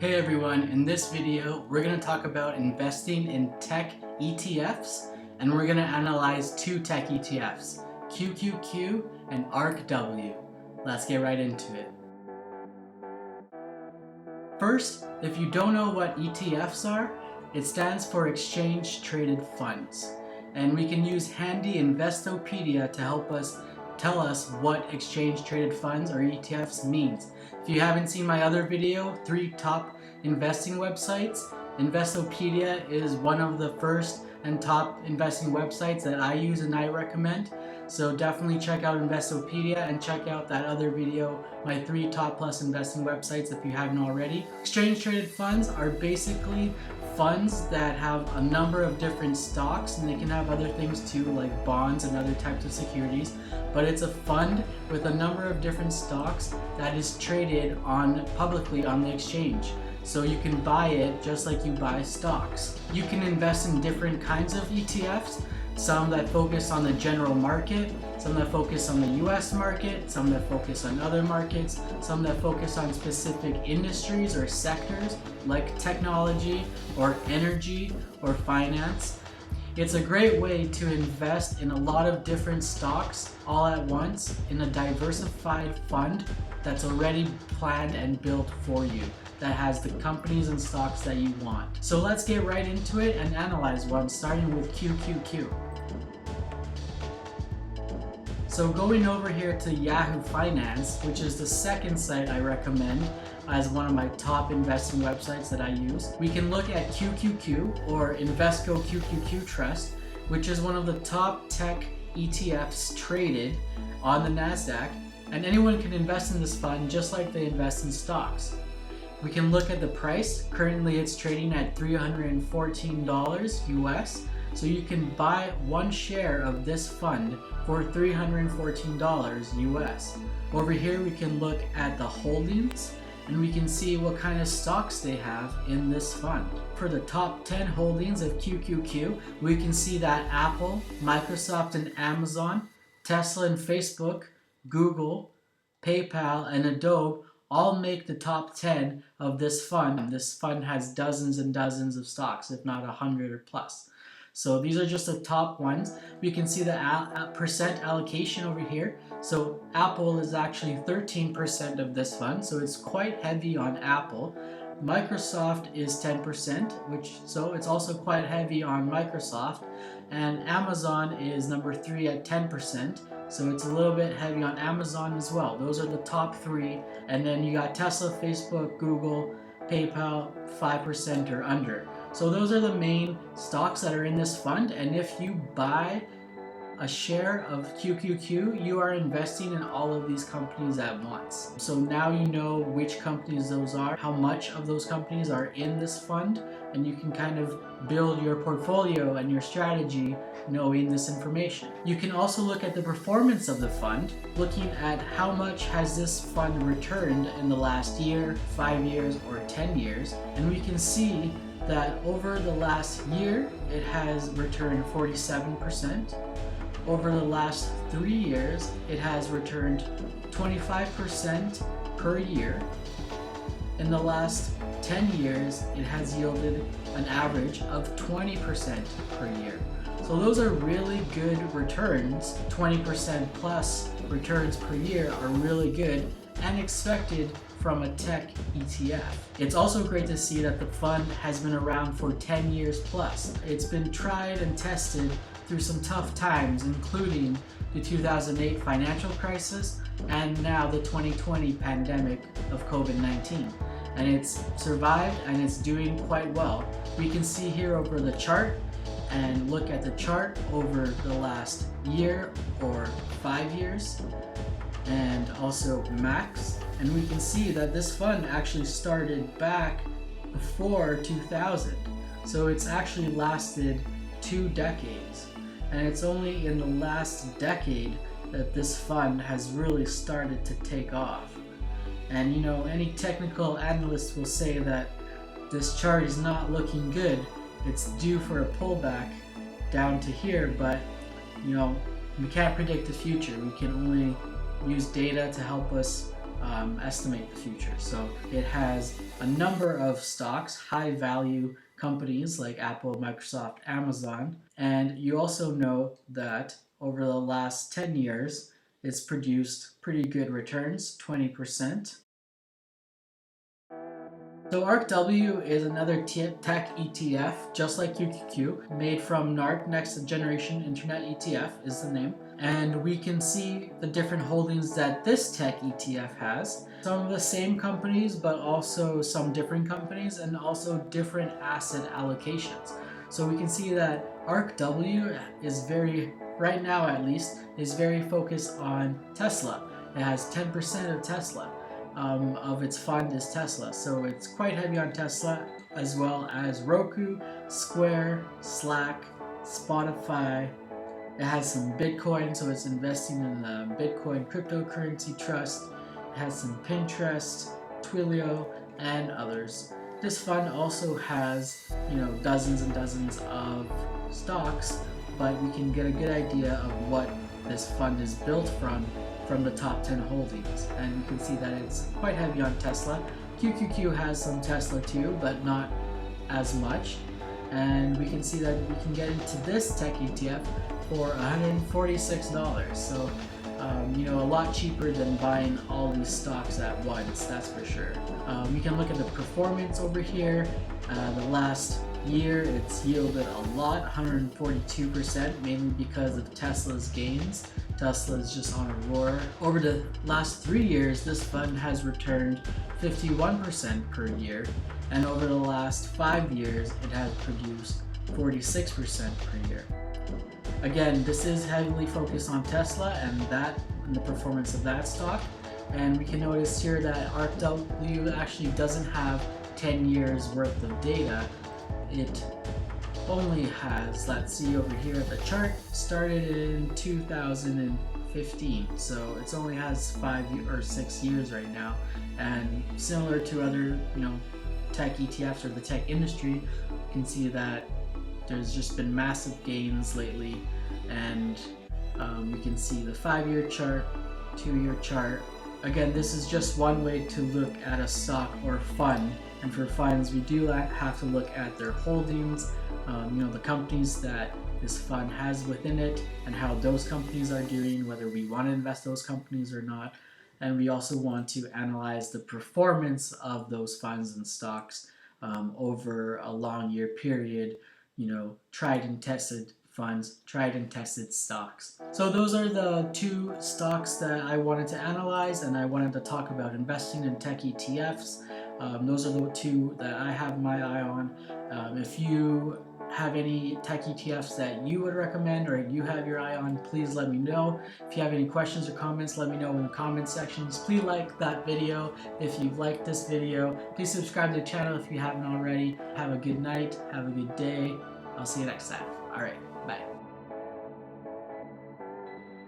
Hey everyone, in this video we're going to talk about investing in tech ETFs, and we're going to analyze two tech ETFs, QQQ and ARKW. Let's get right into it. First, if you don't know what ETFs are, it stands for Exchange Traded Funds, and we can use handy Investopedia to help us tell us what exchange traded funds or ETFs means. If you haven't seen my other video, 3 top investing websites, Investopedia is one of the first and top investing websites that I use and I recommend. So definitely check out Investopedia and check out that other video, my 3 top plus investing websites, if you haven't already. Exchange traded funds are basically funds that have a number of different stocks, and they can have other things too, like bonds and other types of securities, but it's a fund with a number of different stocks that is traded publicly on the exchange. So you can buy it just like you buy stocks. You can invest in different kinds of ETFs, some that focus on the general market, some that focus on the US market, some that focus on other markets, some that focus on specific industries or sectors like technology or energy or finance. It's a great way to invest in a lot of different stocks all at once in a diversified fund that's already planned and built for you, that has the companies and stocks that you want. So let's get right into it and analyze one, starting with QQQ. So going over here to Yahoo Finance, which is the second site I recommend as one of my top investing websites that I use, we can look at QQQ or Invesco QQQ Trust, which is one of the top tech ETFs traded on the NASDAQ, and anyone can invest in this fund just like they invest in stocks. We can look at the price. Currently it's trading at $314 US. So you can buy one share of this fund for $314 US. Over here we can look at the holdings and we can see what kind of stocks they have in this fund. For the top 10 holdings of QQQ, we can see that Apple, Microsoft and Amazon, Tesla and Facebook, Google, PayPal and Adobe all make the top 10 of this fund. This fund has dozens and dozens of stocks, if not 100 or plus. So these are just the top ones. We can see the percent allocation over here. So Apple is actually 13% of this fund, so it's quite heavy on Apple. Microsoft is 10%, so it's also quite heavy on Microsoft. And Amazon is number 3 at 10%. So it's a little bit heavy on Amazon as well. Those are the top 3. And then you got Tesla, Facebook, Google, PayPal, 5% or under. So those are the main stocks that are in this fund. And if you buy a share of QQQ, you are investing in all of these companies at once. So now you know which companies those are, how much of those companies are in this fund, and you can kind of build your portfolio and your strategy knowing this information. You can also look at the performance of the fund, looking at how much has this fund returned in the last year, 5 years, or 10 years, and we can see that over the last year it has returned 47%. Over the last 3 years, it has returned 25% per year. In the last 10 years, it has yielded an average of 20% per year. So those are really good returns. 20% plus returns per year are really good and expected from a tech ETF. It's also great to see that the fund has been around for 10 years plus. It's been tried and tested through some tough times, including the 2008 financial crisis and now the 2020 pandemic of COVID-19. And it's survived and it's doing quite well. We can see here over the chart and look at the chart over the last year or 5 years, and also max. And we can see that this fund actually started back before 2000. So it's actually lasted 2 decades. And it's only in the last decade that this fund has really started to take off. And you know, any technical analyst will say that this chart is not looking good. It's due for a pullback down to here, but you know, we can't predict the future. We can only use data to help us estimate the future. So it has a number of stocks, high value companies like Apple, Microsoft, Amazon, and you also know that over the last 10 years it's produced pretty good returns, 20%. So ARKW is another tech ETF, just like QQQ, made from NARC, Next Generation Internet ETF is the name. And we can see the different holdings that this tech ETF has. Some of the same companies, but also some different companies, and also different asset allocations. So we can see that ARKW is right now at least, is very focused on Tesla. It has 10% of Tesla. Of its fund is Tesla, so it's quite heavy on Tesla, as well as ROKU, Square, Slack, Spotify. It has some Bitcoin, so it's investing in the Bitcoin cryptocurrency trust. It has some Pinterest, Twilio, and others. This fund also has, dozens and dozens of stocks, but we can get a good idea of what this fund is built from the top 10 holdings, and you can see that it's quite heavy on Tesla. QQQ has some Tesla too, but not as much, and we can see that we can get into this tech ETF for $146, so a lot cheaper than buying all these stocks at once, that's for sure. We can look at the performance over here. The last year it's yielded a lot, 142%, mainly because of Tesla's gains. Tesla is just on a roar. Over the last 3 years, this fund has returned 51% per year, and over the last 5 years, it has produced 46% per year. Again, this is heavily focused on Tesla and the performance of that stock. And we can notice here that ARKW actually doesn't have 10 years worth of data. It only has, let's see over here at the chart, started in 2015, so it only has 5 or 6 years right now. And similar to other tech ETFs or the tech industry, you can see that there's just been massive gains lately, and we can see the 5-year chart, 2-year chart. Again, this is just one way to look at a stock or fund, and for funds we do have to look at their holdings, the companies that this fund has within it and how those companies are doing, whether we want to invest those companies or not. And we also want to analyze the performance of those funds and stocks over a long year period, tried and tested funds, tried and tested stocks. So those are the 2 stocks that I wanted to analyze, and I wanted to talk about investing in tech ETFs. Those are the 2 that I have my eye on. If you have any tech ETFs that you would recommend or you have your eye on, please let me know. If you have any questions or comments, let me know in the comment sections. Please like that video if you've liked this video. Please subscribe to the channel if you haven't already. Have a good night, have a good day. I'll see you next time. Alright.